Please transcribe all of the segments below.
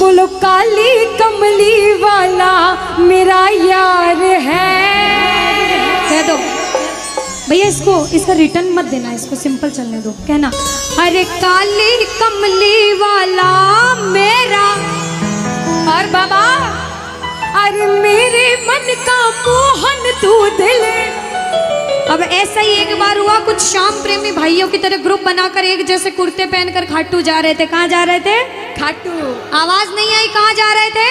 बोलो काली कमली वाला मेरा यार है। कह दो भैया, इसका रिटर्न मत देना, इसको सिंपल चलने दो। कहना अरे काली कमली वाला मेरा, और बाबा अरे मेरे मन का मोहन तू दिल। अब ऐसा ही एक बार हुआ, कुछ श्याम प्रेमी भाइयों की तरह ग्रुप बनाकर एक जैसे कुर्ते पहनकर खाटू जा रहे थे। कहाँ जा रहे थे? खाटू। आवाज नहीं आई, कहाँ जा रहे थे?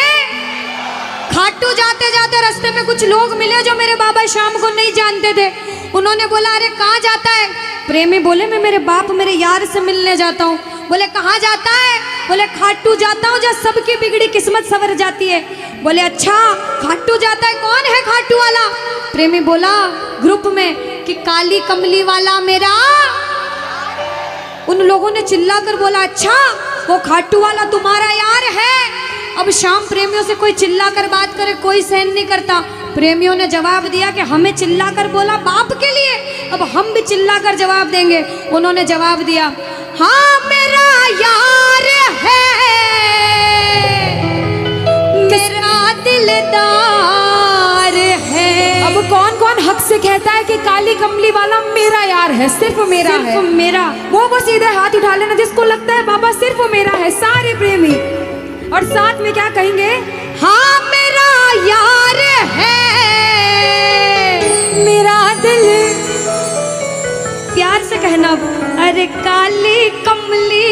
खाटू। जाते जाते रास्ते में कुछ लोग मिले जो मेरे बाबा श्याम को नहीं जानते थे। उन्होंने बोला अरे कहाँ जाता है? प्रेमी बोले मैं मेरे बाप मेरे यार से मिलने जाता हूँ। बोले कहाँ जाता है? बोले खाटू जाता हूँ जहाँ सबकी बिगड़ी किस्मत संवर जाती है। बोले अच्छा खाटू जाता है, कौन है खाटू वाला? प्रेमी बोला ग्रुप में कि काली कमली वाला मेरा। उन लोगों ने चिल्लाकर बोला अच्छा वो खाटू वाला तुम्हारा यार है। अब शाम प्रेमियों से कोई चिल्लाकर बात करे कोई सहन नहीं करता। प्रेमियों ने जवाब दिया कि हमें चिल्लाकर बोला बाप के लिए, अब हम भी चिल्लाकर जवाब देंगे। उन्होंने जवाब दिया हाँ मेरा यार है, मेरा दिलदार है। अब कौन कौन हक से कहता है कि काली कमली वाला मेरा यार है? सिर्फ मेरा है, सिर्फ मेरा। वो सीधे हाथ उठा लेना जिसको लगता है बाबा सिर्फ मेरा है। सारे प्रेमी और साथ में क्या कहेंगे? हाँ मेरा यार है, मेरा दिल। प्यार से कहना अरे काली कमली।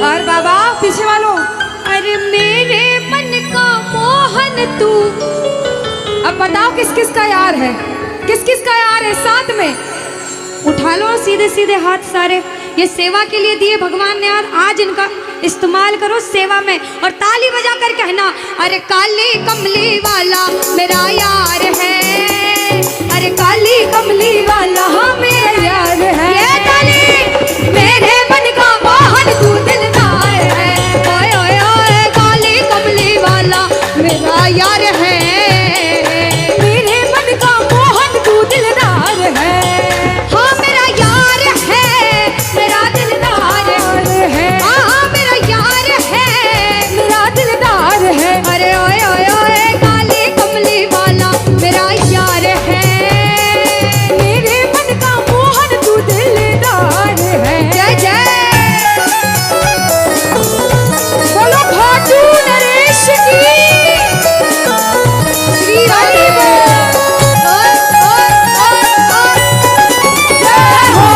और बाबा पीछे वालों अरे मेरे मन का मोहन तू। अब बताओ किस किस का यार है? किस किस का यार है? साथ में उठा लो सीधे सीधे हाथ सारे। ये सेवा के लिए दिए भगवान ने यार, आज इनका इस्तेमाल करो सेवा में। और ताली बजा कर कहना अरे काली कमली वाला मेरा यार है, अरे काली कमली वाला हाँ मेरा यार है। ये ताली मेरे मन का मोहन तू दिलदार है। ओए ओए ओए काली कमली वाला मेरा यार है, मेरे मन का मोहन तू दिलदार है। हाँ मेरा यार है, मेरा दिलदार है। हाँ मेरा यार है, मेरा दिलदार है। अरे ओए ओए ओए काली कमली वाला मेरा यार है, मेरे मन का मोहन तू दिलदार है। जय जय बोलो खाटू नरेश की श्री हरि बोल। जय हो।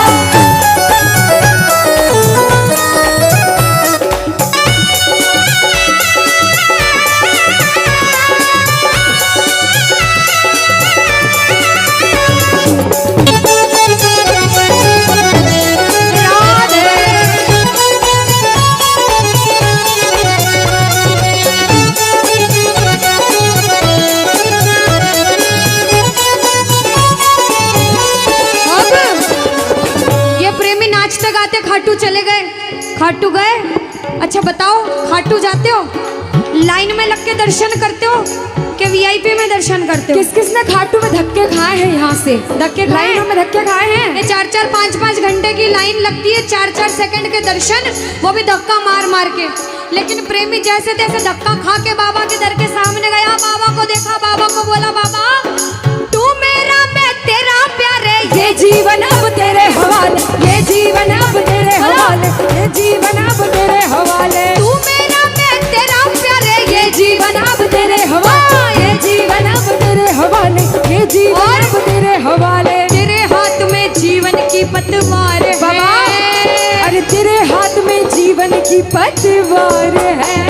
खाटू चले गए, खाटू गए। अच्छा बताओ खाटू जाते हो लाइन में लग के दर्शन करते हो कि वीआईपी में दर्शन करते हो? किस किस ने खाटू में धक्के खाए हैं? यहाँ से धक्के लाइनों में धक्के खाए हैं। ये 4-4 5-5 घंटे की लाइन लगती है, 4-4 सेकंड के दर्शन, वो भी धक्का मार मार के। लेकिन प्रेमी जैसे तैसे धक्का खा के बाबा के दर के सामने गया, बाबा को देखा, बाबा को बोला बाबा तू मेरा मैं तेरा प्यारे, ये जीवन अब तेरे हवाले, ये जीवन अब तेरे हवाले, ये जीवन अब तेरे हवाले। तू मेरा मैं तेरा प्यारे, ये जीवन अब तेरे हवाले, ये जीवन अब तेरे हवाले, ये जीवन अब तेरे हवाले। तेरे हाथ में जीवन की पतवार है बाबा, अरे तेरे हाथ में जीवन की पतवार है।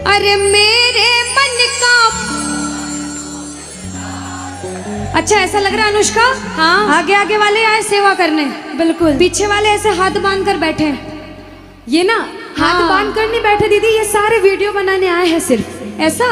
अरे मेरे मन का। अच्छा ऐसा लग रहा है अनुष्का? हाँ आगे आगे वाले आए सेवा करने, बिल्कुल पीछे वाले ऐसे हाथ बांध कर बैठे हैं। ये ना हाथ बांध कर नहीं बैठे दीदी, ये सारे वीडियो बनाने आए हैं सिर्फ। ऐसा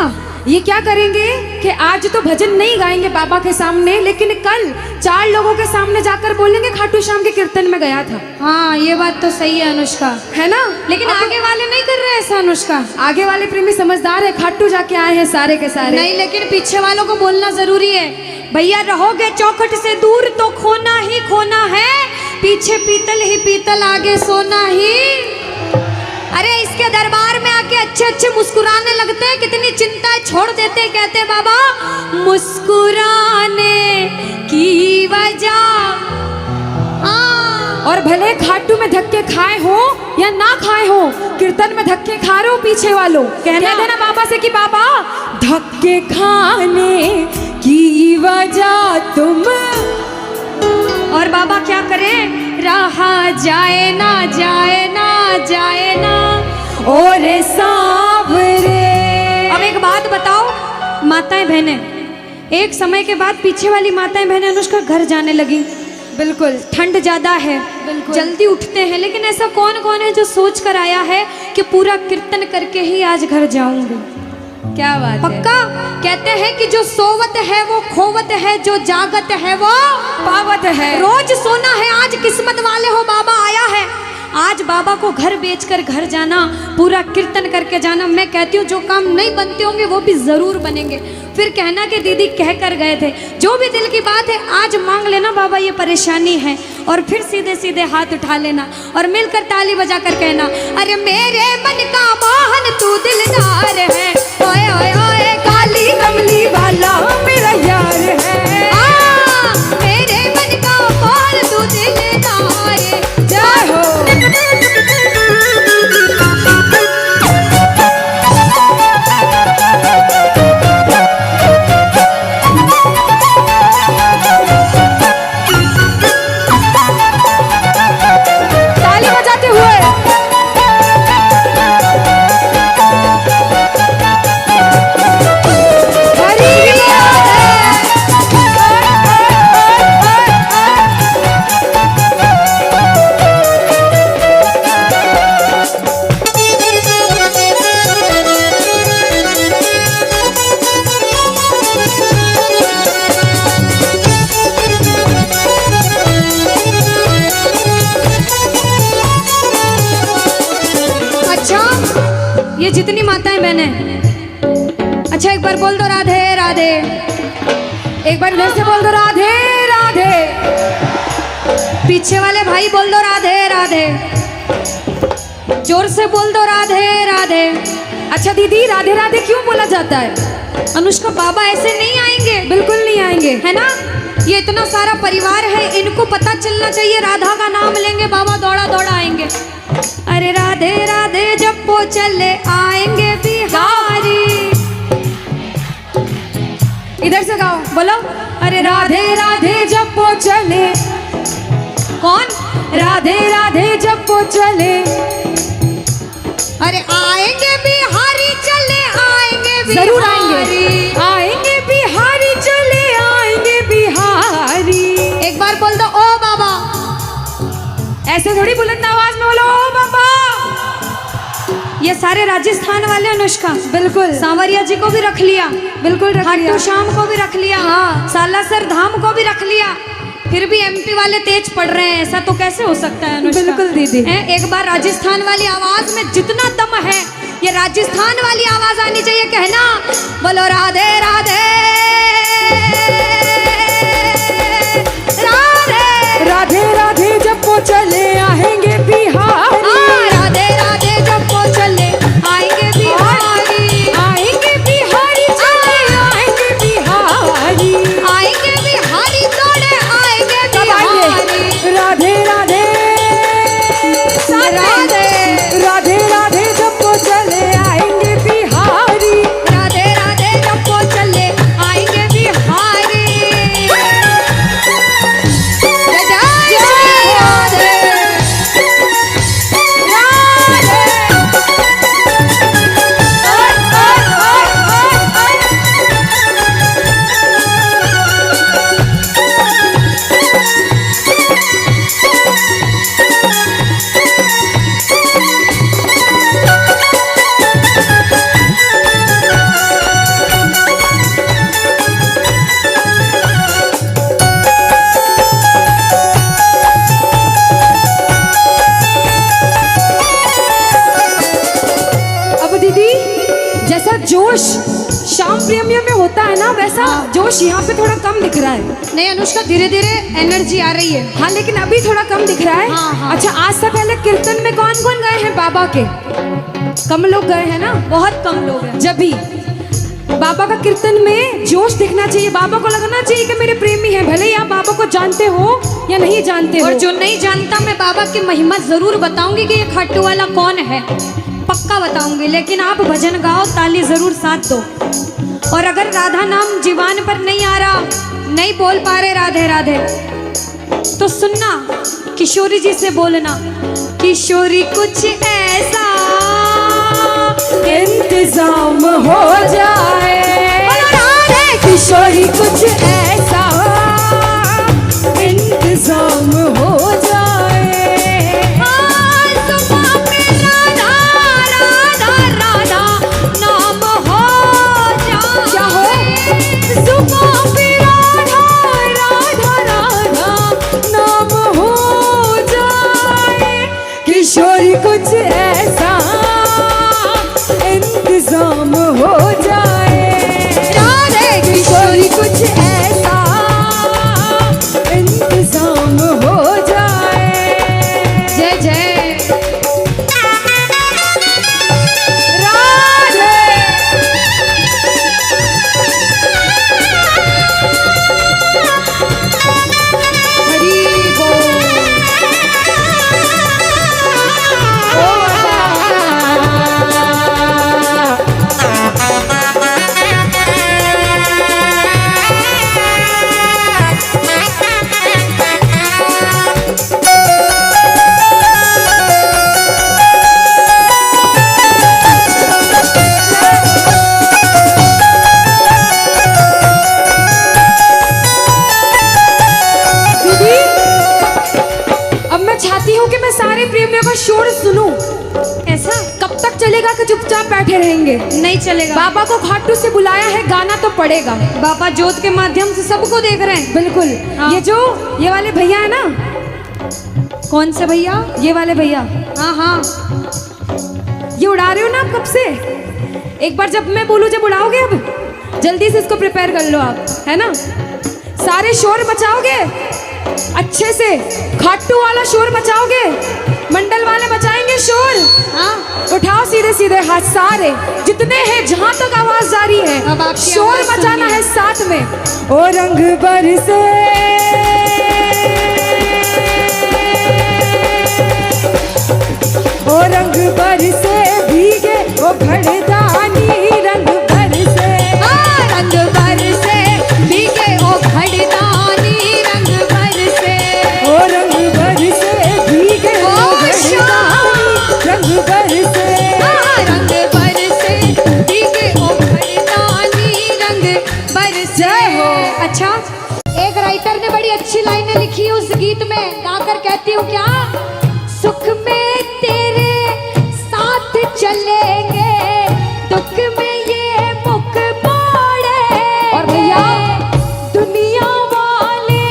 ये क्या करेंगे कि आज तो भजन नहीं गाएंगे बाबा के सामने, लेकिन कल 4 लोगों के सामने जाकर बोलेंगे खाटू श्याम के कीर्तन में गया था। हाँ ये बात तो सही है अनुष्का, है ना? लेकिन आगे वाले नहीं कर रहे ऐसा अनुष्का। आगे वाले प्रेमी समझदार है, खाटू जाके आए हैं सारे के सारे। नहीं लेकिन पीछे वालों को बोलना जरूरी है, भैया रहोगे चौखट से दूर तो खोना ही खोना है, पीछे पीतल ही पीतल आगे सोना ही। अरे इसके दरबार में आके अच्छे अच्छे मुस्कुराने लगते हैं, कितनी चिंता छोड़ देते, कहते बाबा मुस्कुराने की वजह। और भले खाटू में धक्के खाए हो या ना खाए हो, कीर्तन में धक्के खा रहे हो पीछे वालों, कहने देना बाबा से कि बाबा धक्के खाने की वजह तुम। और बाबा क्या करें, रहा जाए ना जाए ना जाए ना और सांवरे। अब एक बात बताओ माताएं बहनें, एक समय के बाद पीछे वाली माताएं बहनें अनुष्का घर जाने लगी। बिल्कुल ठंड ज्यादा है, बिल्कुल जल्दी उठते हैं, लेकिन ऐसा कौन कौन है जो सोच कर आया है कि पूरा कीर्तन करके ही आज घर जाऊंगी। क्या बात पक्का है? कहते हैं कि जो सोवत है वो खोवत है, जो जागत है वो पावत है। रोज सोना है, आज किस्मत वाले हो बाबा आया है। आज बाबा को घर बेचकर घर जाना, पूरा कीर्तन करके जाना। मैं कहती हूँ जो काम नहीं बनते होंगे वो भी जरूर बनेंगे। फिर कहना कि दीदी कह कर गए थे, जो भी दिल की बात है आज मांग लेना बाबा ये परेशानी है, और फिर सीधे सीधे हाथ उठा लेना और मिलकर ताली बजा कर कहना, अरे मेरे मन का मोहन तू दिलदार है, ओए ओए ओए काली कमली वाला मेरा यार है। मेरे मन का मोहन तू दिलदार है, जय हो। ये जितनी माताएं बहनें, अच्छा एक बार बोल दो राधे राधे, एक बार इधर से बोल दो राधे राधे, पीछे वाले भाई बोल दो राधे राधे, जोर से बोल दो राधे राधे। अच्छा दीदी राधे राधे क्यों बोला जाता है? अनुष्का बाबा ऐसे नहीं आएंगे, बिल्कुल नहीं आएंगे, है ना। ये इतना सारा परिवार है, इनको पता चलना चाहिए राधा का नाम लेंगे बाबा दौड़ा दौड़ा आएंगे। अरे राधे राधे जब वो चले आएंगे बिहारी। इधर से गाओ, बोलो अरे राधे राधे जब वो चले। कौन? राधे राधे जब वो चले, अरे आएंगे बिहारी चले आएंगे बिहारी, जरूर आएंगे, आएंगे बिहारी चले आएंगे बिहारी। एक बार बोल दो ओ बाबा, ऐसे थोड़ी बुलंद आवाज में बोलो ओ बाबा। ये सारे राजस्थान वाले अनुष्का, बिल्कुल सांवरिया जी को भी रख लिया, बिल्कुल खाटू श्याम को भी रख लिया, हाँ सालासर धाम को भी रख लिया, फिर भी एमपी वाले तेज पड़ रहे हैं। ऐसा तो कैसे हो सकता है अनुष्का? बिल्कुल दीदी, एक बार राजस्थान वाली आवाज में जितना दम है, ये राजस्थान वाली आवाज आनी चाहिए। कहना बोलो राधे राधे राधे राधे राधे जब वो चले आएंगे बिहारी। राधे राधे जब वो चले आएंगे बिहारी, आएंगे बिहारी चले आएंगे बिहारी, आएंगे बिहारी दौड़े आएंगे बिहारी। राधे राधे राधे राधे राधे जब वो चले आएंगे बिहारी, राधे राधे जब वो चले आएंगे बिहारी। जोश शाम प्रेमियों में होता है ना, वैसा जोश यहाँ पे थोड़ा कम दिख रहा है। नहीं अनुष्का, धीरे धीरे एनर्जी आ रही है। हाँ लेकिन अभी थोड़ा कम दिख रहा है। हाँ, हाँ। अच्छा आज से पहले कीर्तन में कौन कौन गए हैं बाबा के, कम लोग गए हैं ना, बहुत कम लोग हैं। जब भी बाबा का कीर्तन में जोश दिखना चाहिए, बाबा को लगना चाहिए कि मेरे प्रेमी हैं, भले ही आप बाबा को जानते हो या नहीं जानते हो। और जो नहीं जानता, मैं बाबा की महिमा जरूर बताऊंगी कि ये खाटू वाला कौन है, पक्का बताऊंगी। लेकिन आप भजन गाओ, ताली जरूर साथ दो। और अगर राधा नाम जीवान पर नहीं आ रहा, नहीं बोल पा रहे राधे राधे, तो सुनना, किशोरी जी से बोलना, किशोरी कुछ ऐसा इंतजाम हो जाए, किशोरी कुछ ऐसा इंतजाम हो जाए। सुबह पे राधा राधा राधा नाम हो जाए। क्या हो? सुबह पे राधा राधा राधा नाम हो जाए, किशोरी कुछ ऐसा इंतजाम हो जाए। राधे किशोरी कुछ ऐसा इंतजाम हो जाए। जय जय राधे हरि बोल। सारे प्रेमियों का शोर सुनूं। ऐसा कब तक चलेगा कि चुपचाप बैठे रहेंगे? नहीं चलेगा। बाबा को खाटू से बुलाया है, गाना तो पड़ेगा। बाबा जोत के माध्यम से सबको देख रहे हैं। बिल्कुल। हाँ। ये वाले भैया है ना, कौन से भैया? ये वाले भैया, हाँ हाँ, ये उड़ा रहे हो ना आप कब से? एक बार जब मैं बोलूं, जब उड़ाओगे, अब जल्दी से इसको प्रिपेयर कर लो आप, है ना? सारे शोर मचाओगे अच्छे से, खाटू वाला शोर मचाओगे, मंडल वाले मचाएंगे शोर। हाँ, उठाओ सीधे सीधे हाथ, सारे जितने हैं, जहां तक आवाज जा रही है, अब आपकी शोर आवाज मचाना सुनिए। है साथ में। ओ रंग बरसे ओ रंग बरसे भीगे ओ घड़दानी, रंग बरसे रंग बरसे भीगे ओ घड़दानी, रंग बरसे ओ रंग बरसे भीगे ओ घड़दानी, रंग बरसे रंग बरसे भीगे ओ घड़दानी, रंग बरसे। जय हो। अच्छा, एक राइटर ने बड़ी अच्छी लाइनें लिखी है उस गीत में, गाकर कहती हूँ क्या, सुख में तेरे साथ चलेंगे, दुख में ये मुख मोड़ेंगे। और भैया, दुनिया वाले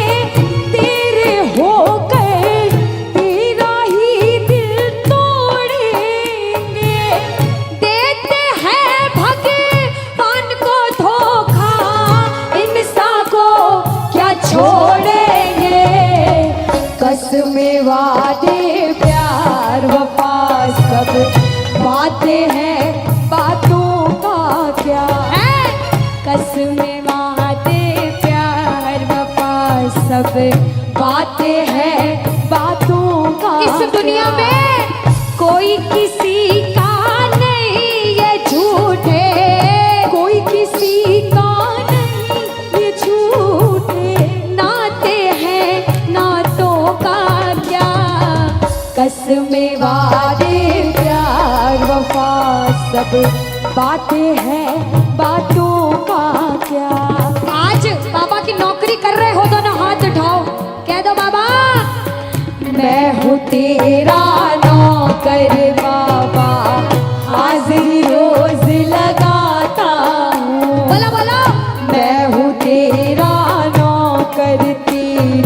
तेरे हो गए, तेरा ही दिल तोड़ेंगे। देते हैं भगवान को धोखा, इंसान को क्या छोड़ेंगे। कसमें वादे प्यार वफा सब बातें हैं, बातों का क्या है। कसमें वादे प्यार वफा सब बातें हैं, बातों का इस दुनिया में कोई किसी का नहीं, ये झूठे, कोई किसी का नहीं, ये झूठे नाते हैं, नातों का क्या। कसमें वादे प्यार वफा सब बातें हैं, बातों का क्या। आज बाबा की नौकरी कर रहे हो तो ना हाथ उठाओ, कह दो बाबा मैं हूँ तेरा नौकर बाबा, हाजिरी रोज लगाता हूँ। बोला बोला, मैं हूँ तेरा नौकर, तेरी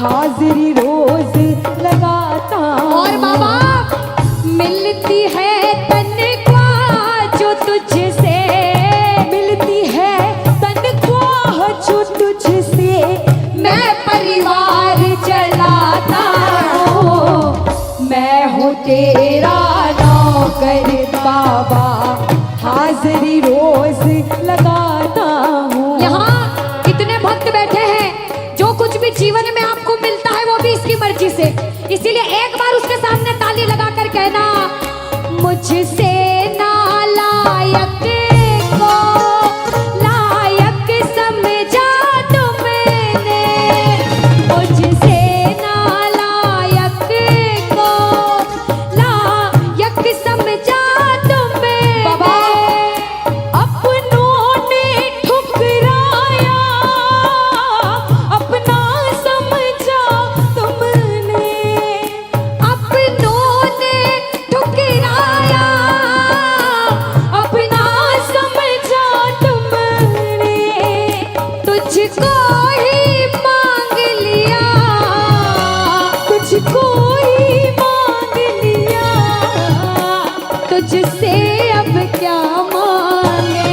हाजिरी रोज लगाता हूँ। और बाबा मिलती है तनख्वाह जो तुझसे, मिलती है तनख्वाह जो तुझसे, मैं परिवार चलाता हूँ, मैं तेरा नौकर बाबा हाजिरी रोज लगाता हूँ। यहाँ इतने भक्त बैठे हैं, जो कुछ भी जीवन में आपको मिलता है वो भी इसकी मर्जी से, इसीलिए एक बार उसके सामने ताली लगाकर कहना, मुझसे नालायक को लायक समझा तुमने, मुझसे नालायक को लायक समझा तुमने। बाबा अपनों ने ठुकराया, अपना समझा तुमने, अपनों ने ठुकराया, अपना समझा तुमने, तुझको ही मांग लिया, तुझको ही मांग लिया, तुझसे अब क्या मांगे।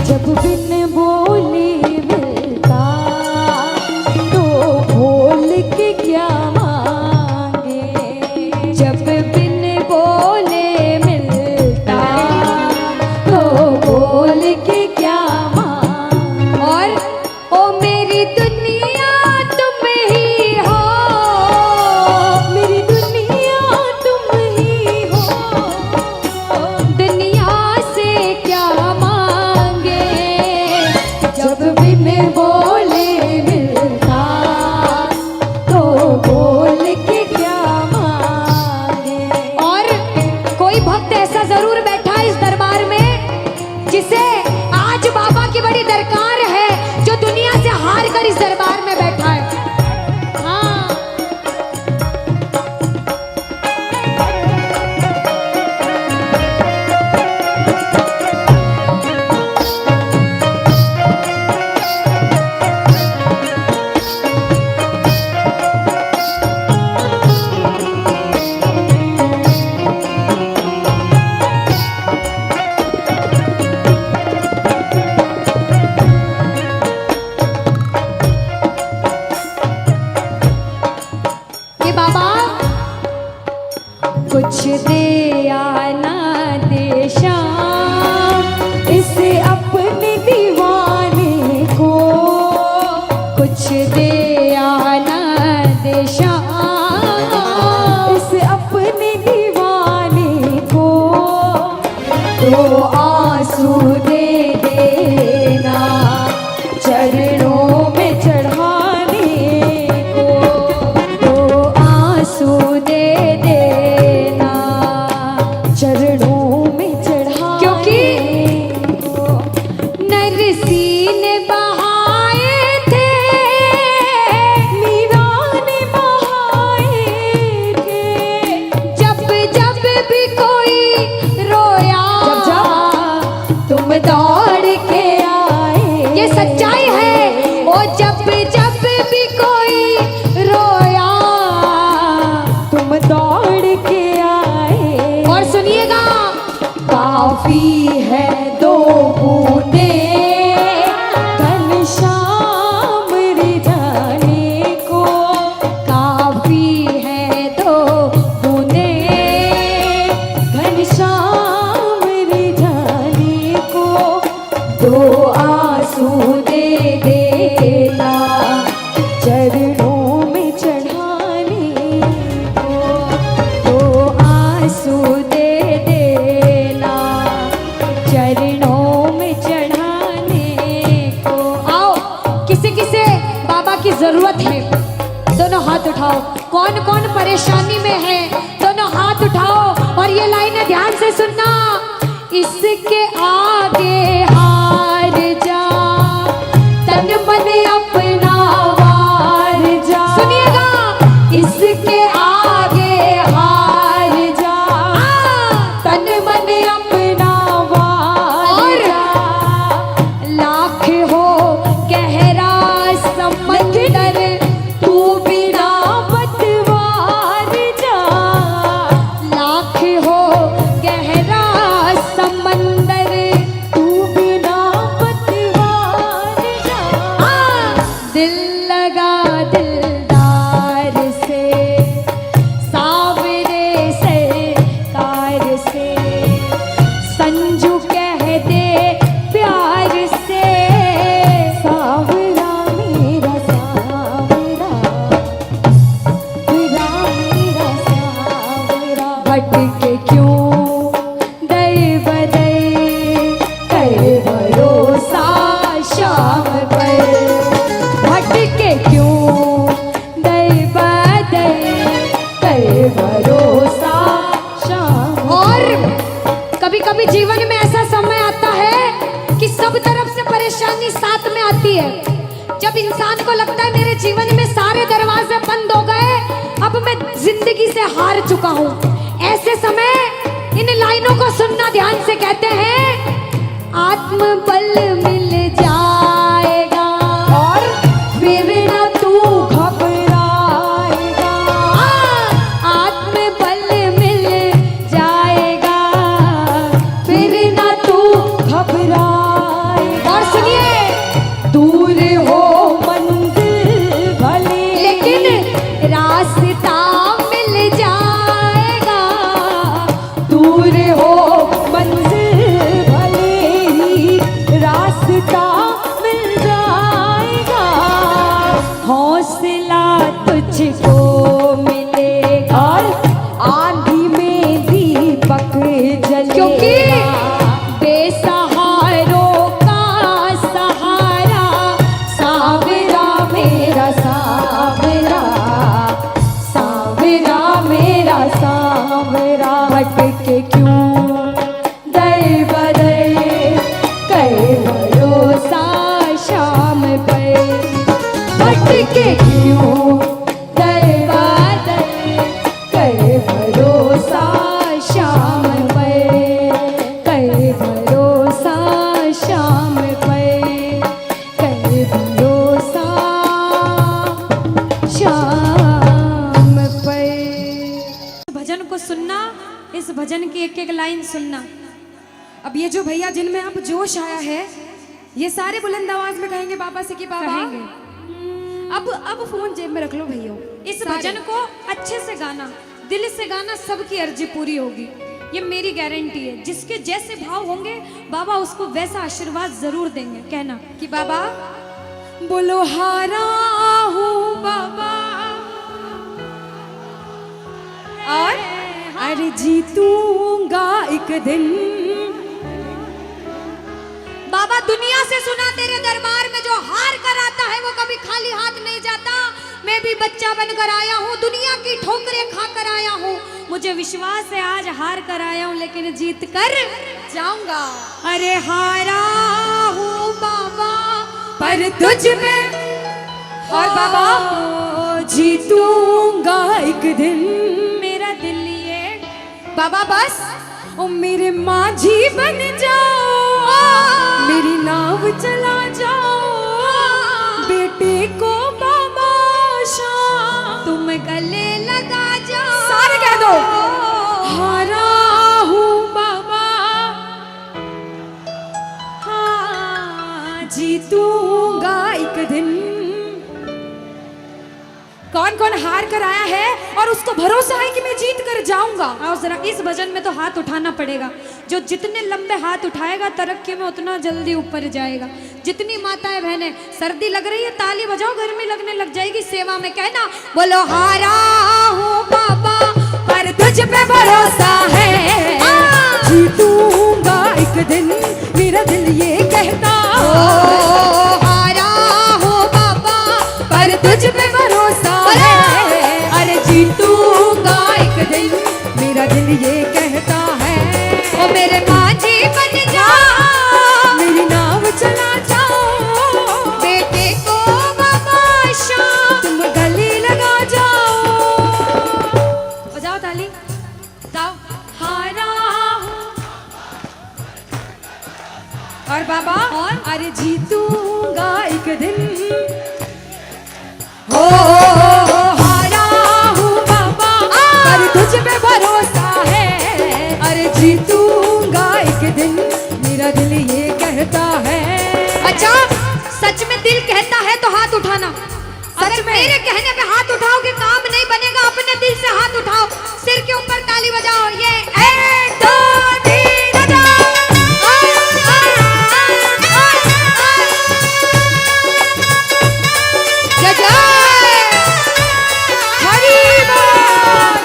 जब बिन बोले मिलता तो बोल के क्या मांगे। जब बिन बोले मिलता तो बोल के क्या मांगे। और ओ मेरी दुनिया तुम ही हो, मेरी दुनिया तुम ही हो, दुनिया से क्या मांगे। जब बिन बोले मिलता तो बोल के क्या मांगे। और कोई भक्त ऐसा जरूर बैठा है इस दरबार में जिसे आज बाबा की बड़ी दरकार है, जो दुनिया से हार कर इस दरबार में बैठा है। हाँ, कि बाबा कुछ दे आना दे शाम इस अपने दीवाने को, कुछ दे आना दे शाम, इस अपने दीवाने को, तो आंसू दे देना चरणों में चढ़ाने को, तो आंसू दे देना चरणों में चढ़ाने क्योंकि को। नरसी ने बहाए थे, मीरा ने बहाए थे, जब जब भी कोई रोया, तुम दौड़ के आए। ये सच्चाई है। ओ जब जब भी कोई रोया, तुम दौड़ के आए। और सुनिएगा, काफी है दो बूंदे घनश्याम रिझाने को, काफी है दो बूंदे, घनश्याम रिझाने को, दो आंसू दे देना चरणों में चढ़ाने को, दो आंसू दे देना चरणों में चढ़ाने को। आओ, किसे किसे बाबा की जरूरत है, दोनों हाथ उठाओ। कौन कौन परेशानी में है, दोनों हाथ उठाओ और ये लाइनें ध्यान से सुनना। इसके आगे हार जा, तन मन अपना वार जा। सुनिएगा, इसके आगे हार जा, तन मन अपना वार जा। लाख हो गहरा समंदर, तू बिना पतवार जा, लाख हो गहरा समंदर, कभी जीवन में ऐसा समय आता है कि सब तरफ से परेशानी साथ में आती है। जब इंसान को लगता है मेरे जीवन में सारे दरवाजे बंद हो गए, अब मैं जिंदगी से हार चुका हूँ, ऐसे समय इन लाइनों को सुनना ध्यान से। कहते हैं आत्मबल मिल जाएगा और फिर न तू घबराएगा। आत्मबल मिल जाएगा फिर न तू घबराएगा। और सुनिए, दूर हो मंजिल भले लेकिन रास्ता मिल जाएगा। दूर हो मंजिल भले ही रास्ता मिल जाएगा। हौसला तुझको मिलेगा और आंधी में दीपक जलेगा। क्योंकि बेसहारों का सहारा सावरा मेरा सावरा, सावरा मेरा सावरा। भटके क्यों दर बदर कर भरोसा शाम पर। भटके क्यों दर बदर कर भरोसा शाम पर, कर भरोसा शाम पर, कर भरोसा शाम पर। भजन को सुनना, इस भजन की एक एक लाइन सुनना। अब ये जो भैया जिनमें अब जोश आया है, ये सारे बुलंद आवाज में कहेंगे बाबा से कि बाबा कहेंगे। अब फोन जेब में रख लो भैया। इस भजन को अच्छे से गाना, दिल से गाना, सबकी अर्जी पूरी होगी, ये मेरी गारंटी है। जिसके जैसे भाव होंगे बाबा उसको वैसा आशीर्वाद जरूर देंगे। कहना कि बाबा बोलो हारा हूँ बाबा और अरे जीतूंगा एक दिन। बाबा दुनिया से सुना तेरे दरबार में जो हार कर आता है वो कभी खाली हाथ नहीं जाता। मैं भी बच्चा बनकर आया हूँ, दुनिया की ठोकरें खाकर आया हूँ। मुझे विश्वास है आज हार कर आया हूँ लेकिन जीत कर जाऊंगा। अरे हारा हूँ बाबा पर तुझ में और बाबा जीतूंगा एक दिन। मेरा दिल ये बाबा बस ओ मेरे माझी बन जाओ, मेरी नाव चला जाओ, बेटे को बाबा शाम तुम गले लगा जाओ। सारे कह दो हारा हूँ बाबा, हाँ जीतूंगा एक दिन। कौन कौन हार कर आया है और उसको भरोसा है कि मैं जीत कर जाऊंगा। और जरा इस भजन में तो हाथ उठाना पड़ेगा। जो जितने लंबे हाथ उठाएगा तरक्की में उतना जल्दी ऊपर जाएगा। जितनी माताएं बहनें सर्दी लग रही है ताली बजाओ, गर्मी लगने लग जाएगी सेवा में। कहना बोलो हारा हूँ बाबा पर तुझ पे भरोसा है, जीतूंगा एक दिन। मेरा दिल ये कहता हारा हूँ बाबा पर तुझ पे भरोसा है, अरे जीतूंगा एक दिन। मेरा दिल ये कहता है ओ मेरे माझी बन जाओ, मेरी नाव चला जाओ, बेटे को बाबा शाम तुम गले लगा जाओ। बजाओ ताली, जाओ हारा हूँ और बाबा और अरे जीतूंगा एक दिन। हो हारा हूँ बाबा पर तुझ पे भरोसा है, अरे जीतूंगा एक दिन। मेरा दिल ये कहता है। अच्छा सच में दिल कहता है तो हाथ उठाना। अगर मेरे कहने पे हाथ उठाओगे काम नहीं बनेगा। अपने दिल से हाथ उठाओ, सिर के ऊपर ताली बजाओ। ये 1 2 3 जय जय हरि बोल।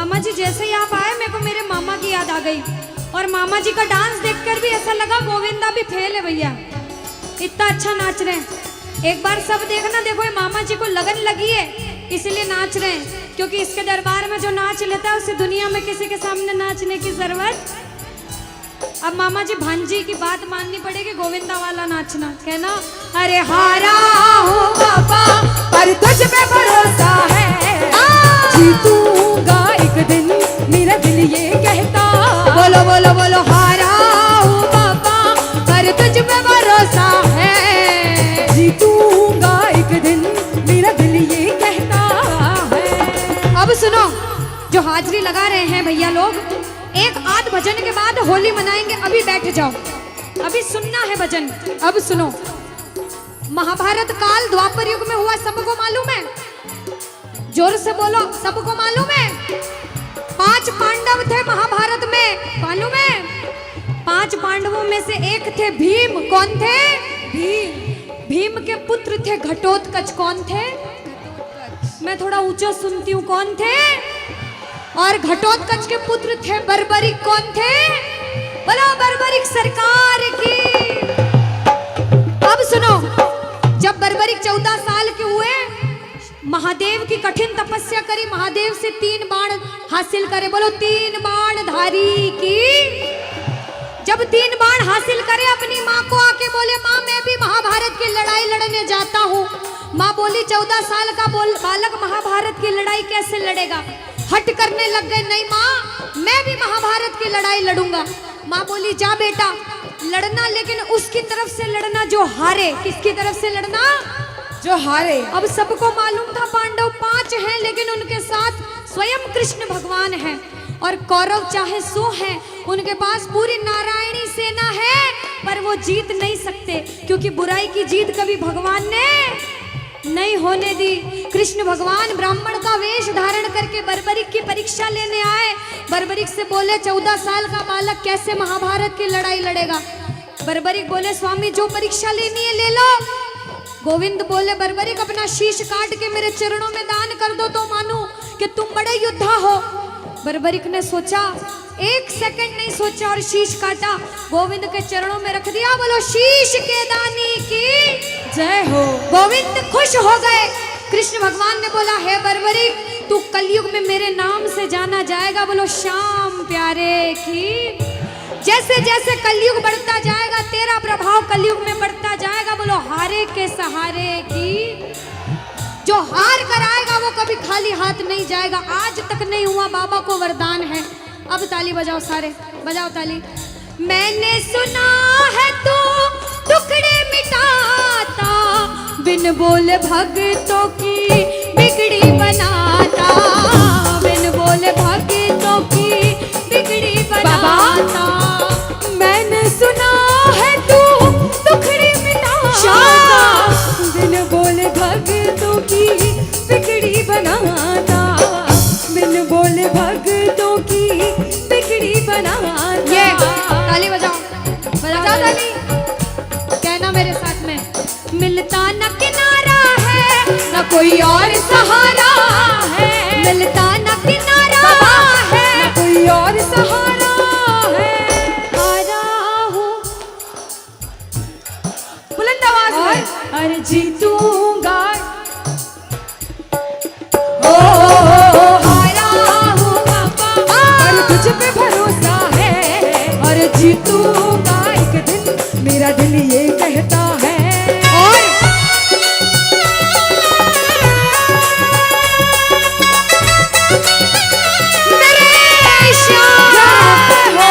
मामा जी जैसे ही आप आए मेरे को मेरे मामा की याद आ गई, और मामा जी का डांस देखकर भी ऐसा लगा गोविंदा भी फेल है भैया, इतना अच्छा नाच रहे हैं। एक बार सब देखना, देखो ये मामा जी को लगन लगी है इसलिए नाच रहे हैं, क्योंकि इसके दरबार में जो नाच लेता है उसे दुनिया में किसी के सामने नाचने की जरूरत। अब मामा जी भांजी की बात माननी पड़ेगी, गोविंदा वाला नाचना, कहना अरे हारा हो बाबा पर तुझ पे भरोसा है, जीतूंगा एक दिन मेरा दिल ये कहता। बोलो बोलो बोलो, हारा हो बाबा पर तुझ पे भरोसा है, जीतूंगा एक दिन मेरा दिल ये कहता है। अब सुनो, जो हाजिरी लगा रहे हैं भैया लोग, एक आध भजन के बाद होली मनाएंगे, अभी बैठ जाओ, अभी सुनना है भजन। अब सुनो, महाभारत काल द्वापर युग में हुआ, सबको मालूम है? जोर से बोलो, सबको मालूम है? 5 पांडव थे महाभारत में, मालूम है? 5 पांडवों में से एक थे भीम। कौन थे? भीम। भीम के पुत्र थे घटोत्कच। कौन थे? मैं थोड़ा ऊंचा सुनती हूँ, कौन थे? और घटोत्कच के पुत्र थे बर्बरिक। कौन थे? बोलो बर्बरिक सरकार की। अब सुनो, जब बर्बरिक 14 साल के हुए, महादेव की कठिन तपस्या करी, महादेव से 3 बाण हासिल करे। बोलो 3 बाण धारी की। जब 3 बाण हासिल करे, अपनी माँ को आके बोले, माँ मैं भी महाभारत की लड़ाई लड़ने जाता हूँ। माँ बोली 14 साल का बालक महाभारत की लड़ाई कैसे लड़ेगा? हट करने लग गए, नहीं माँ मैं भी महाभारत की लड़ाई लड़ूंगा। माँ बोली जा बेटा लड़ना, लेकिन उसकी तरफ से लड़ना जो हारे। किसकी तरफ से लड़ना? जो हारे। अब सबको मालूम था पांडव 5 हैं, लेकिन उनके साथ स्वयं कृष्ण भगवान हैं, और कौरव चाहे 100 हैं, उनके पास पूरी नारायणी सेना है, पर वो जीत नहीं सकते, क्योंकि बुराई की जीत कभी भगवान ने नहीं होने दी। कृष्ण भगवान ब्राह्मण का वेश धारण करके बर्बरिक की परीक्षा लेने आए। बर्बरिक से बोले 14 साल का बालक कैसे महाभारत की लड़ाई लड़ेगा? बर्बरिक बोले स्वामी जो परीक्षा लेनी है ले लो। गोविंद बोले बर्बरिक अपना शीश काट के मेरे चरणों में दान कर दो तो मानूं कि तुम बड़े योद्धा हो। बर्बरिक ने सोचा, 1 सेकंड नहीं सोचा और शीश काटा, गोविंद के चरणों में रख दिया। बोलो शीश के दानी की जय हो। गोविंद खुश हो गए। कृष्ण भगवान ने बोला हे बर्बरिक तू कलयुग में मेरे नाम से जाना जाएगा। बोलो श्याम प्यारे की। जैसे जैसे कलयुग बढ़ता जाएगा तेरा प्रभाव कलयुग में बढ़ता जाएगा। बोलो हारे के सहारे की। जो हार कर आएगा वो कभी खाली हाथ नहीं जाएगा। आज तक नहीं हुआ, बाबा को वरदान है। अब ताली बजाओ, सारे बजाओ ताली। मैंने सुना है तू टुकड़े मिटाता, बिन बोले भक्तों की बिगड़ी बनाता, बिन बोले भक्तों की बिगड़ी बनाता। मैंने सुना है तू टुकड़े मिटाता, बिन बोले भक्तों की बिगड़ी बनाता, बिन बोले भक्तों की बिगड़ी बनाता। ये ताली बजाओ, बजाओ ताली। कहना मेरे साथ में, मिलता न किनारा है न कोई और सहारा है, मिलता न किनारा है न कोई और सहारा है। हारा हूँ बुलंद आवाज में, अरे जीतूंगा। ओ हारा हूँ बाबा, पर तुझ पे भरोसा है, और जीतूंगा एक दिन मेरा दिल ये कहता है। और मेरे श्याम हो।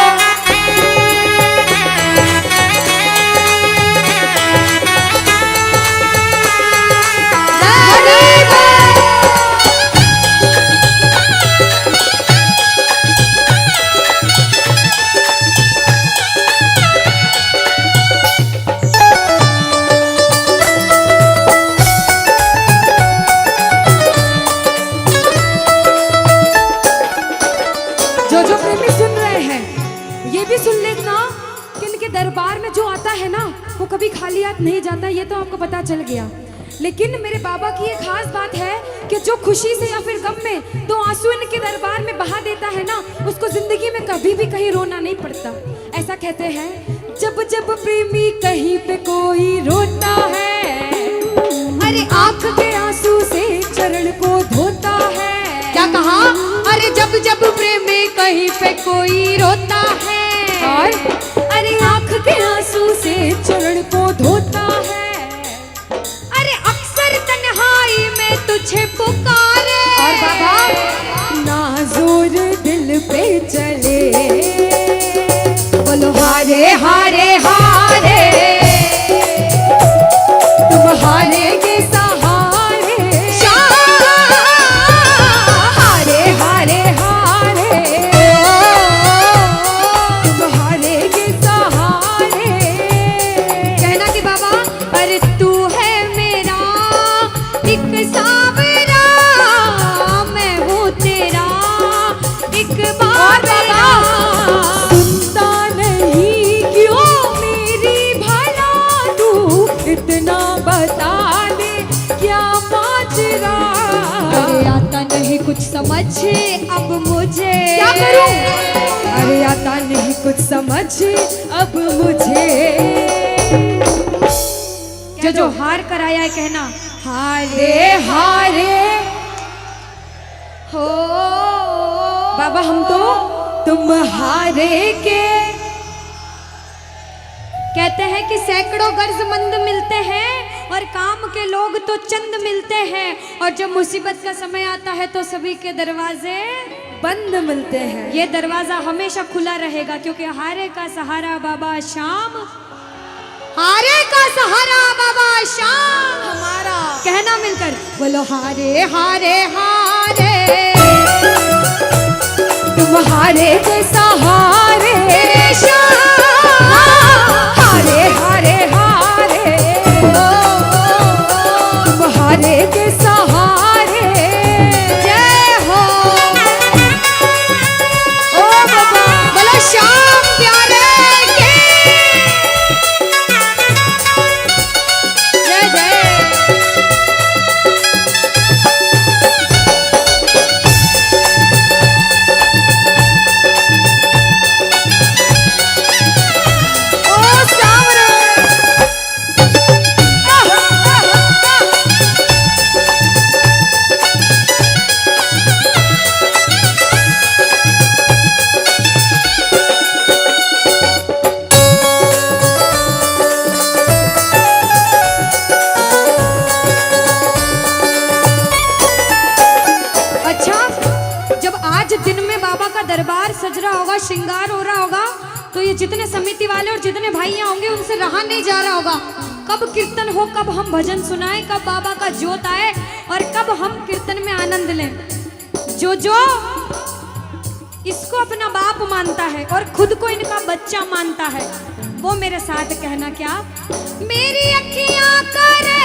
जो जो प्रेमी सुन रहे हैं ये भी सुन लेना कि इनके दरबार में जो आता है ना वो कभी खाली हाथ नहीं जाता। ये तो आपको पता चल गया। लेकिन मेरे बाबा की ये खास बात है कि जो खुशी से या फिर गम में दो आंसू इनके दरबार में बहा देता है ना, उसको जिंदगी में कभी भी कहीं रोना नहीं पड़ता। ऐसा कहते हैं, जब जब प्रेमी कहीं पे कोई रोता है, अरे आंख के आंसू से चरण को धोता है। क्या कहा? अरे जब जब प्रेमी कहीं पे कोई रोता है, और अरे आंख के आंसू से चरण को धोता है। अरे अक्सर तन्हाई में तुझे पुकारे। और बाबा नाज़ुर दिल पे चले, बोलो हारे हारे हारे, तुम हारेगे सहारे, हारे हारे हारे, तुम हारेगे सहारे। कहना कि बाबा, अरे तू है मेरा एक सावरा, मैं हूँ तेरा एक बाबरा। सुनता नहीं क्यों मेरी भला, तू इतना बता दे क्या माजरा। अरे आता नहीं कुछ समझ अब मुझे, क्या करूं? अरे आता नहीं कुछ समझ अब मुझे। जो जो हार कर आया है कहना हारे हारे हो। बाबा हम तो तुम हारे के। कहते हैं कि सैकड़ों गर्जमंद मिलते हैं और काम के लोग तो चंद मिलते हैं, और जब मुसीबत का समय आता है तो सभी के दरवाजे बंद मिलते हैं। ये दरवाजा हमेशा खुला रहेगा, क्योंकि हारे का सहारा बाबा शाम, हारे का सहारा बाबा शाम हमारा। कहना मिलकर बोलो हारे हारे हारे, तुम हारे के सहारे, हारे हारे हारे, तुम हारे के सहारे। जय हो। ओ बाबा बोलो शाम प्यारे के जय जय। ओ सावरे। अच्छा, जब आज दिन में बाबा का दरबार सज रहा होगा, श्रृंगार हो रहा होगा, तो ये जितने समिति वाले और जितने भाइयां होंगे उनसे रहा नहीं जा रहा होगा। कब कीर्तन हो, कब हम भजन सुनाएं, कब बाबा का जोत आए और कब हम कीर्तन में आनंद लें। जो जो इसको अपना बाप मानता है और खुद को इनका बच्चा मानता है, वो मेरे साथ कहना क्या। मेरी अखियां करे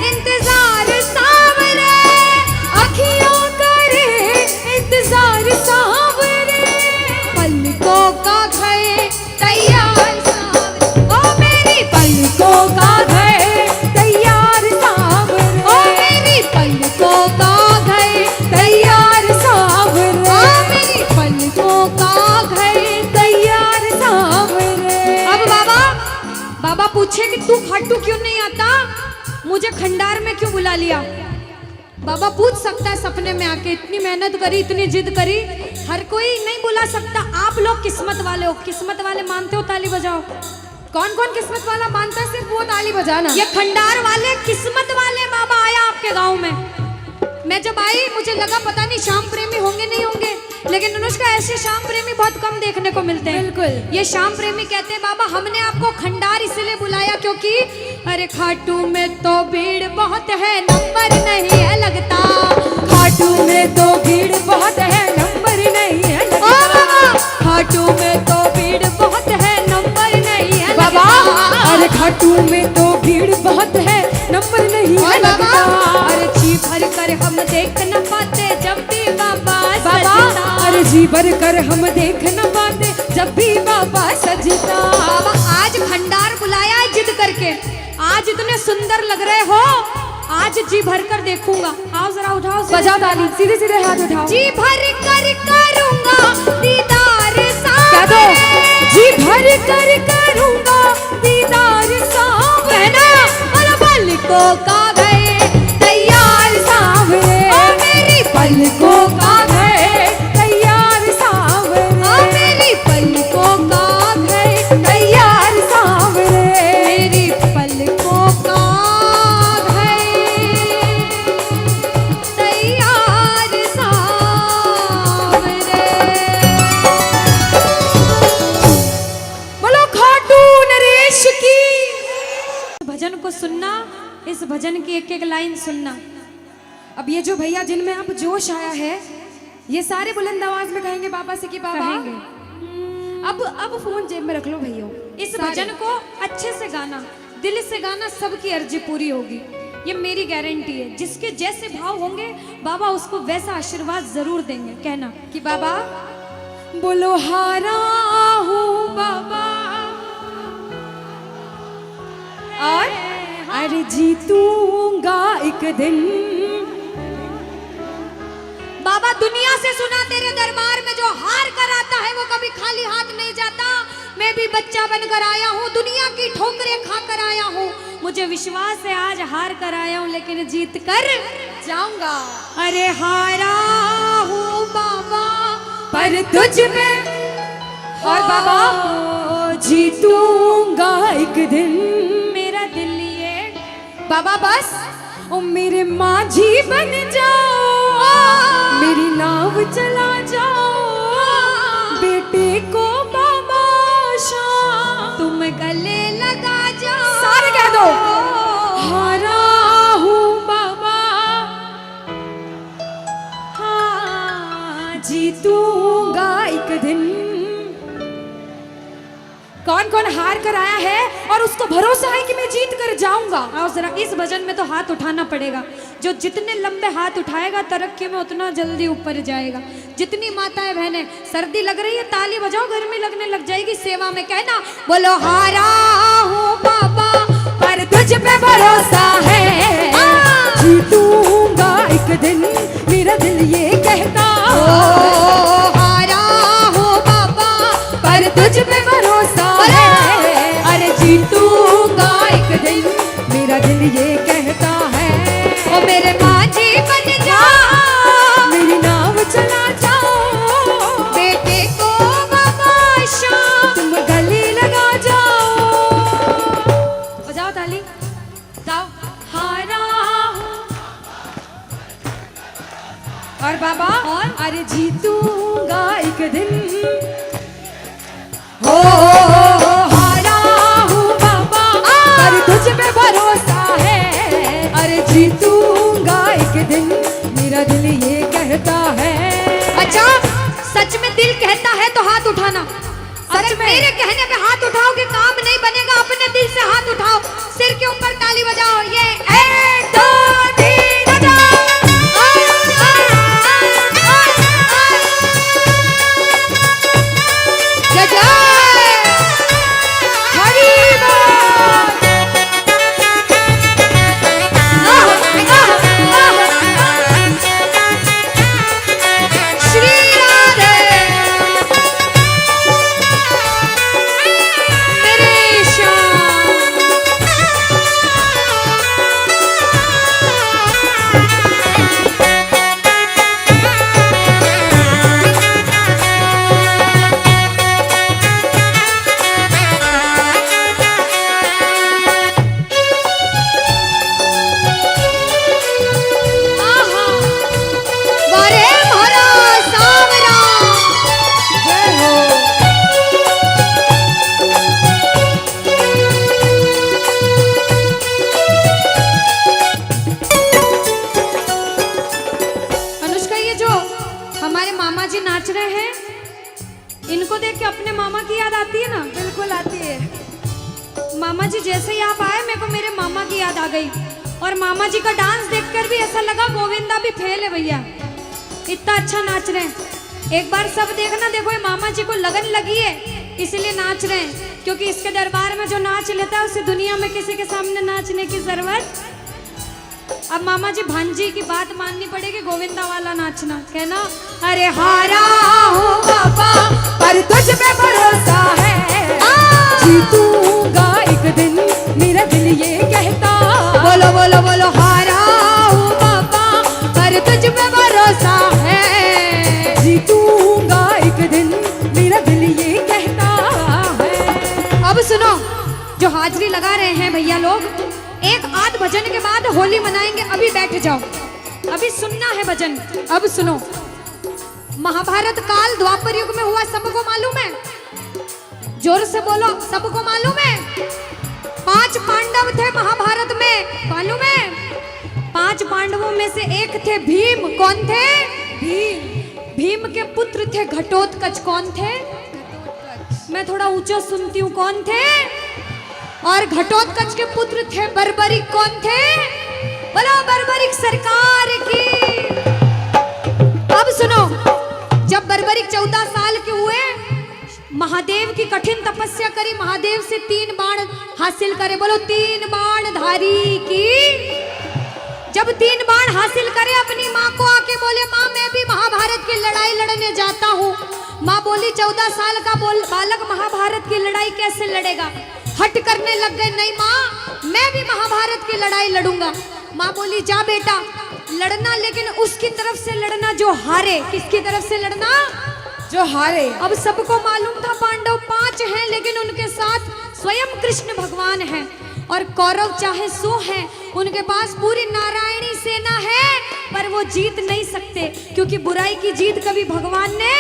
इंतजार सावरे, अखियों करे इंतजार सावरे, पलकों का घए तैयार सावरे, ओ मेरी पलकों का घए तैयार सावरे, ओ मेरी पलकों का घए तैयार सावरे, ओ मेरी पलकों का घए। तैयार सावरे। अब बाबा पूछे कि तू खाटू क्यों नहीं आता, मुझे खंडार में क्यों बुला लिया। बाबा पूछ सकता है सपने में आके, इतनी मेहनत करी, इतनी जिद करी, हर कोई नहीं बुला सकता। आप लोग किस्मत वाले हो, किस्मत वाले मानते हो, ताली बजाओ। कौन कौन किस्मत वाला मानता है, सिर्फ वो ताली बजाना। ये खंडार वाले किस्मत वाले बाबा आया आपके गांव में। मैं जब आई मुझे लगा पता नहीं श्याम प्रेमी होंगे नहीं होंगे, लेकिन अनुष्का ऐसे श्याम प्रेमी बहुत कम देखने को मिलते हैं। बिल्कुल। ये श्याम प्रेमी कहते हैं बाबा हमने आपको खंडार इसलिए बुलाया क्योंकि अरे खाटू में तो भीड़ बहुत है, नंबर नहीं है लगता। खाटू में तो भीड़ बहुत है, नंबर नहीं है ओ लगता। बाबा खाटू में तो भीड़ बहुत है, नंबर नहीं है बाबा लगता। अरे खाटू में तो भीड़ बहुत है, नंबर नहीं है और बाबा लगता। अरे जी भर कर हम देख न पाते जब भी बाबा बाबा सजता। अरे जी भर कर हम देख न पाते जब भी बाबा सजता। बाबा आज खंडार बुलाया है जिद करके, आज इतने सुंदर लग रहे हो, आज जी भर कर देखूंगा। आओ जरा उठाओ, बजाओ ताली, सीधे सीधे हाथ उठाओ। जी भर कर करूंगा दीदार क्या दो? जी भर कर करूंगा दीदार कहना पलकों का गए तैयार सांवरे, मेरी पलकों का गए तैयार सांवरे, मेरी पलकों का गए तैयार सांवरे, मेरी पलकों का गए तैयार सांवरे। बोलो खाटू नरेश की। भजन को सुनना, इस भजन की एक एक लाइन सुनना। अब ये जो भैया जिनमें अब जोश आया है, ये सारे बुलंद आवाज में कहेंगे बाबा से कि बाबा कहेंगे। अब फोन जेब में रख लो भैया। इस भजन को अच्छे से गाना, दिल से गाना, सबकी अर्जी पूरी होगी, ये मेरी गारंटी है। जिसके जैसे भाव होंगे बाबा उसको वैसा आशीर्वाद जरूर देंगे। कहना कि बाबा बोलो हारा हूँ बाबा और अरे जीतूंगा एक दिन। बाबा दुनिया से सुना तेरे दरबार में जो हार कर आता है वो कभी खाली हाथ नहीं जाता। मैं भी बच्चा बनकर आया हूँ, दुनिया की ठोकरें खाकर आया हूँ, मुझे विश्वास है आज हार कर आया हूँ लेकिन जीत कर जाऊंगा। अरे हारा हूँ बाबा पर तुझ में और बाबा जीतूंगा एक दिन। मेरा दिल ये बाबा बस ओ मेरे माझी बन जाओ, मेरी नाव चला जाओ, बेटे को बाबा शाम तुम गले लगा जाओ। सारे कह दो हारा हूँ बाबा, हाँ जीतूंगा एक दिन। कौन कौन हार कर आया है और उसको भरोसा है कि मैं जीत कर जाऊंगा। आओ जरा, इस भजन में तो हाथ उठाना पड़ेगा। जो जितने लंबे हाथ उठाएगा तरक्की में उतना जल्दी ऊपर जाएगा। जितनी माताएं बहनें सर्दी लग रही है ताली बजाओ, गर्मी लगने लग जाएगी सेवा में। कहना बोलो हारा हूँ बाबा पर तुझ पे भरोसा है, जीतूंगा एक दिन, मेरा दिल ये कहता। हारा हूँ बाबा पर तुझ पे भरोसा है, अरे जीतूंगा एक दिन, मेरा दिल ये कहता है। ओ मेरे माझी बन जा, मेरी नाव चला जाओ, बेटे को बाबा शाम तुम गले लगा जाओ। बजाओ ताली, जाओ हारा हूँ और बाबा और अरे जीतूंगा एक दिन। हो हारा हूँ बाबा पर तुझ पे भरोसा है, अरे जीतूंगा एक दिन, मेरा दिल ये कहता है। अच्छा सच में दिल कहता है तो हाथ उठाना। अगर मेरे कहने पे हाथ उठाओगे काम नहीं बनेगा। अपने दिल से हाथ उठाओ, सिर के ऊपर ताली बजाओ। ये 1 2 3 बजाओ। जय जय हरी बोल। श्री राधे मेरे श्याम। आहा बारे भरा सावरा। जय हो। अनुष्का, ये जो हमारे मामा जी नाच रहे हैं इनको देख के अपने मामा की याद आती है ना? बिल्कुल आती है। मामा जी जैसे ही आप आए मेरे को मेरे मामा की याद आ गई। और मामा जी का डांस देखकर भी ऐसा लगा गोविंदा भी फेल है भैया, इतना अच्छा नाच रहे हैं। एक बार सब देखना, देखो ये मामा जी को लगन लगी है इसलिए नाच रहे हैं, क्योंकि इसके दरबार में जो नाच लेता है उसे दुनिया में किसी के सामने नाचने की जरूरत अब मामा जी भांजी की बात माननी पड़ेगी, गोविंदा वाला नाचना कहना, अरे हारा हूँ बाबा पर तुझ पे भरोसा है, जीतूंगा एक दिन मेरा दिल ये कहता। बोलो बोलो बोलो, हारा हूँ बाबा पर तुझ पे भरोसा है, जीतूंगा एक दिन मेरा दिल ये कहता है। अब सुनो, जो हाजिरी लगा रहे हैं भैया लोग, एक आध भजन के बाद होली मनाएंगे, अभी बैठ जाओ, अभी सुनना है भजन। अब सुनो, महाभारत काल द्वापर युग में हुआ, सबको मालूम है? जोर से बोलो, सबको मालूम है? 5 पांडव थे महाभारत में, मालूम है? 5 पांडवों में से एक थे भीम। कौन थे? भीम। भीम के पुत्र थे घटोत्कच। कौन थे? मैं थोड़ा ऊंचा सुनती हूँ, कौन थे? और घटोत्कच के पुत्र थे बर्बरिक। कौन थे? बोलो बर्बरिक सरकार की। अब सुनो, जब बर्बरिक 14 साल के हुए, महादेव की कठिन तपस्या करी, महादेव से 3 बाण हासिल करे। बोलो 3 बाण धारी की। जब 3 बाण हासिल करे, अपनी माँ को आके बोले, माँ मैं भी महाभारत की लड़ाई लड़ने जाता हूँ। माँ बोली 14 साल का बालक महाभारत की लड़ाई कैसे लड़ेगा? हट करने लग गए, नहीं माँ मैं भी महाभारत की लड़ाई लड़ूंगा। माँ बोली जा बेटा लड़ना, लेकिन उसकी तरफ से लड़ना जो हारे। किसकी तरफ से लड़ना? जो हारे। अब सबको मालूम था पांडव 5 हैं, लेकिन उनके साथ स्वयं कृष्ण भगवान हैं, और कौरव चाहे 100 हैं, उनके पास पूरी नारायणी सेना है, पर वो जीत नहीं सकते, क्योंकि बुराई की जीत कभी भगवान ने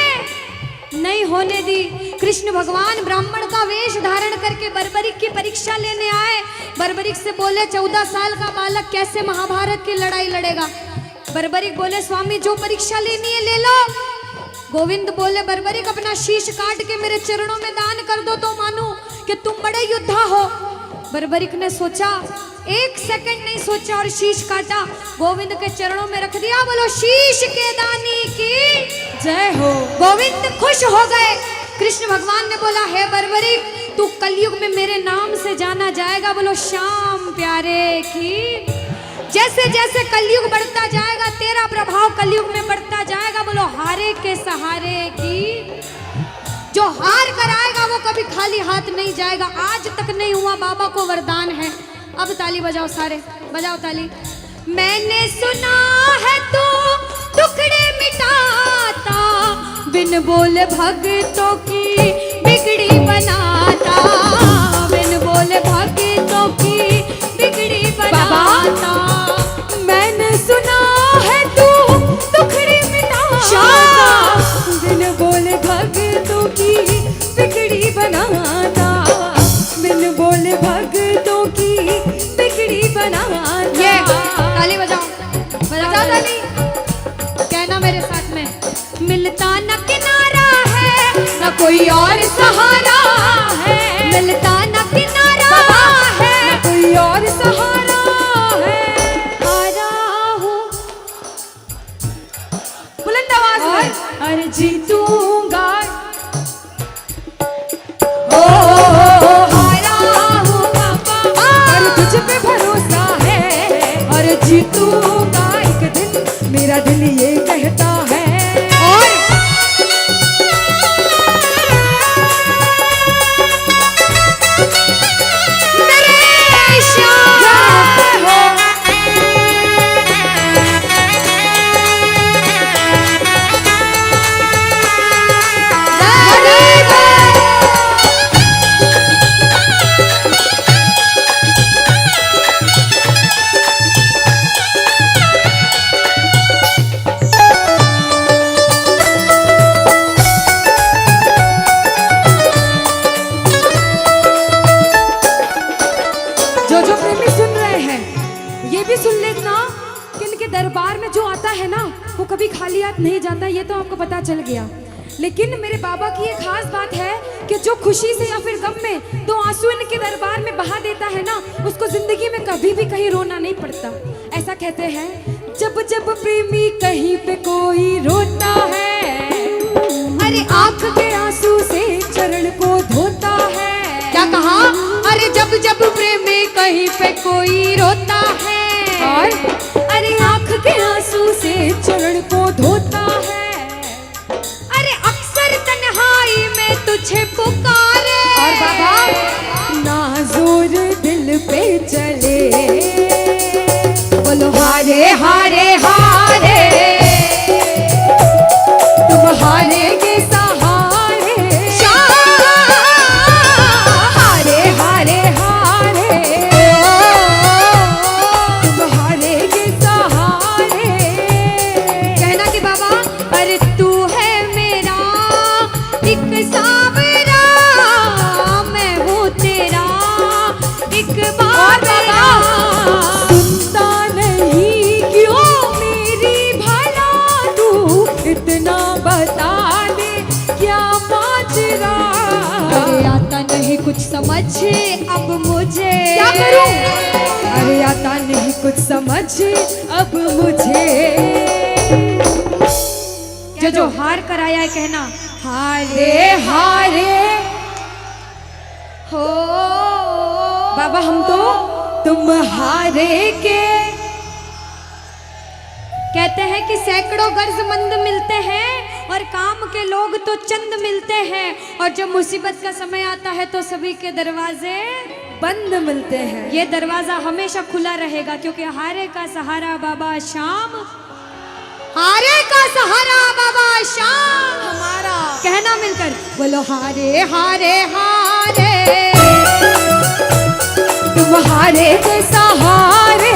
नहीं होने दी। कृष्ण भगवान ब्राह्मण का वेश धारण करके बर्बरिक की परीक्षा लेने आए। बर्बरिक से बोले 14 साल का बालक कैसे महाभारत की लड़ाई लड़ेगा? बर्बरिक बोले स्वामी जो परीक्षा लेनी है ले लो। गोविंद बोले बर्बरिक अपना शीश काट के मेरे चरणों में दान कर दो तो मानूं कि तुम बड़े योद्धा हो। बर्बरिक ने सोचा, 1 सेकंड नहीं सोचा और शीश काटा, गोविंद के चरणों में रख दिया। बोलो शीश के दानी की जय हो। गोविंद खुश हो गए। कृष्ण भगवान ने बोला, हे बर्बरिक तू कलयुग में मेरे नाम से जाना जाएगा। बोलो श्याम प्यारे की। जैसे जैसे कलयुग बढ़ता जाएगा, तेरा प्रभाव कलयुग में बढ़ता जाएगा। बोलो हारे के सहारे की। जो हार कर आएगा वो कभी खाली हाथ नहीं जाएगा। आज तक नहीं हुआ, बाबा को वरदान है। अब ताली बजाओ, सारे बजाओ ताली। मैंने सुना है तू टुकड़े मिटाता, बिन बोले भक्तों की बिगड़ी बनाता, बिन बोले भक्तों की बिगड़ी बनाता। मैंने सुना है तू टुकड़े मिटाता, बिन बोले भक्तों की बिगड़ी बनाता, बिन बोले भक्तों की बिगड़ी बनाता। ये ताली बजाओ, बजाओ ताली। कहना मेरे साथ में, मिलता न किनारा है न कोई और सहारा है, मिलता न किनारा है न कोई और सहारा है। हारा हूँ बुलंद आवाज में, अरे जीतूंगा। ओ हारा हूँ पापा, पर तुझ पे भरोसा है, और जीतूंगा एक दिन मेरा दिल ये कहता है। और मेरे श्याम हो। जो प्रेमी सुन रहे हैं ये भी सुन लेना कि इनके दरबार में जो आता है ना वो कभी खाली हाथ नहीं जाता। ये तो आपको पता चल गया, लेकिन मेरे बाबा की ये खास बात है कि जो खुशी से या फिर गम में 2 आंसू इनके दरबार में बहा देता है ना, उसको जिंदगी में कभी भी कहीं रोना नहीं पड़ता। ऐसा कहते हैं, जब जब प्रेमी कहीं पे कोई रोता है, अरे आंख के आंसू से चरण को धोता है। क्या कहा? अरे जब जब प्रेमी कहीं पे कोई रोता है, और चरण को धोता है। अरे अक्सर तन्हाई में तुझे पुकारे। और बाबा नाज़ुर दिल पे चले, बोलो हारे हारे हारे, तुम हारेंगे सहारे, हारे हारे हारे, तुम हारेंगे सहारे। कहना कि बाबा अरे तू है मेरा एक सावरा, मैं हूँ तेरा एक बाबरा। सुनता नहीं क्यों मेरी भला, तू इतना बता दे क्या माजरा। अरे आता नहीं कुछ समझ अब मुझे, क्या करूं? अरे आता नहीं कुछ समझ अब मुझे। जो हार कर आया है कहना हारे हारे हो। बाबा हम तो तुम हारे के। कहते हैं कि सैकड़ों गर्जमंद मिलते हैं और काम के लोग तो चंद मिलते हैं, और जब मुसीबत का समय आता है तो सभी के दरवाजे बंद मिलते हैं। ये दरवाजा हमेशा खुला रहेगा, क्योंकि हारे का सहारा बाबा शाम, हारे का सहारा बाबा शाम हमारा। कहना मिलकर बोलो हारे हारे हारे, तुम हारे के सहारे,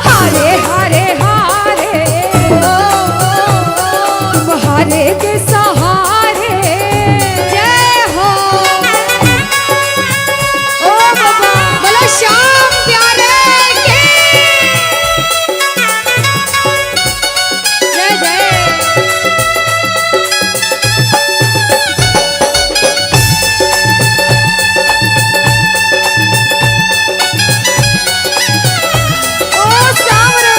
हारे हारे हारे, तुम हारे के सहारे। जय हो। ओ बाबा बोलो श्याम प्यारे के जय जय। ओ सावरे,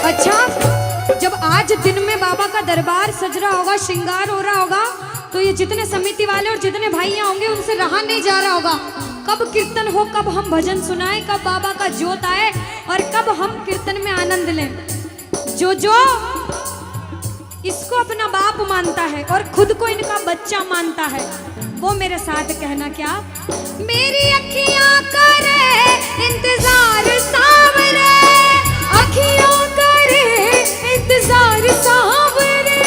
अच्छा, जब आज दिन में बाबा का दरबार सज रहा होगा, श्रृंगार हो रहा होगा, तो ये जितने समिति वाले और जितने भाइयां होंगे उनसे रहा नहीं जा रहा होगा। कब कीर्तन हो, कब हम भजन सुनाएं, कब बाबा का जोत आए और कब हम कीर्तन में आनंद लें। जो जो इसको अपना बाप मानता है और खुद को इनका बच्चा मानता है, वो मेरे साथ कहना क्या। मेरी अखियां करे इंतजार सावरे, अखियों करे इंतजार सावरे,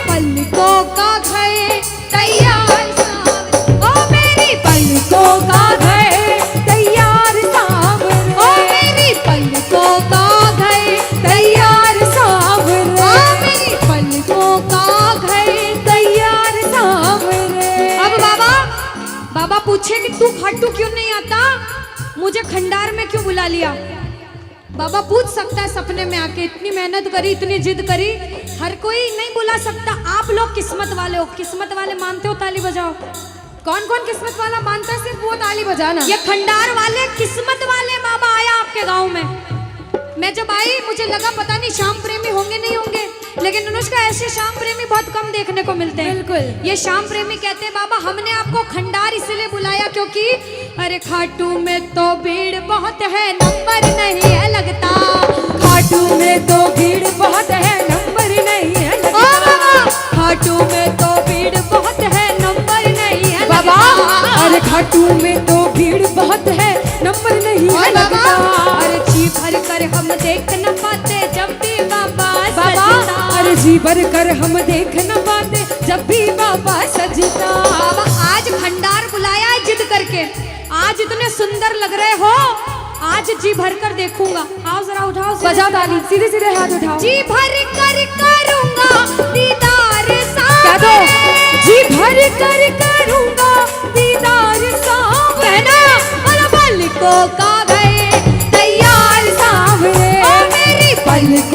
पलकों का गए तैयार सावरे, ओ मेरी पलकों का गए तैयार सावरे, ओ मेरी पलकों का गए तैयार सावरे, ओ मेरी पलकों का गए। तैयार सावरे। अब बाबा पूछे कि तू खाटू क्यों नहीं आता, मुझे खंडार में क्यों बुला लिया। बाबा पूछ सकता है सपने में आके, इतनी मेहनत करी, इतनी जिद करी, हर कोई नहीं बुला सकता। आप लोग किस्मत वाले हो, किस्मत वाले मानते हो, ताली बजाओ। कौन कौन किस्मत वाला मानता है, सिर्फ वो ताली बजाना। ये खंडार वाले किस्मत वाले बाबा आया आपके गांव में। मैं जब आई मुझे लगा पता नहीं श्याम प्रेमी होंगे नहीं होंगे, लेकिन अनुष्का ऐसे श्याम प्रेमी बहुत कम देखने को मिलते हैं। बिल्कुल। ये श्याम प्रेमी कहते हैं बाबा हमने आपको खंडार इसलिए बुलाया क्योंकि अरे खाटू में तो भीड़ बहुत है, नंबर नहीं है लगता। खाटू में तो भीड़ बहुत है, नंबर नहीं है लगता। ओ बाबा खाटू में तो भीड़ बहुत है, नंबर नहीं है बाबा लगता। अरे खाटू में तो भीड़ बहुत है, नंबर नहीं है लगता। अरे जी भर कर हम देख न पाते जब भी बाबा बाबा सजता। अरे जी भर कर हम देख न पाते जब भी बाबा सजता। बाबा आज भंडार बुलाया है जिद करके, आज इतने सुंदर लग रहे हो, आज जी भर कर देखूंगा। आओ जरा उठाओ, बजाओ ताली, सीधे सीधे हाथ उठाओ। जी भर कर करूंगा दीदार क्या दो? जी भर कर करूंगा दीदार सावरे, और पलकों का गए तैयार सावरे, ओ मेरी पलकों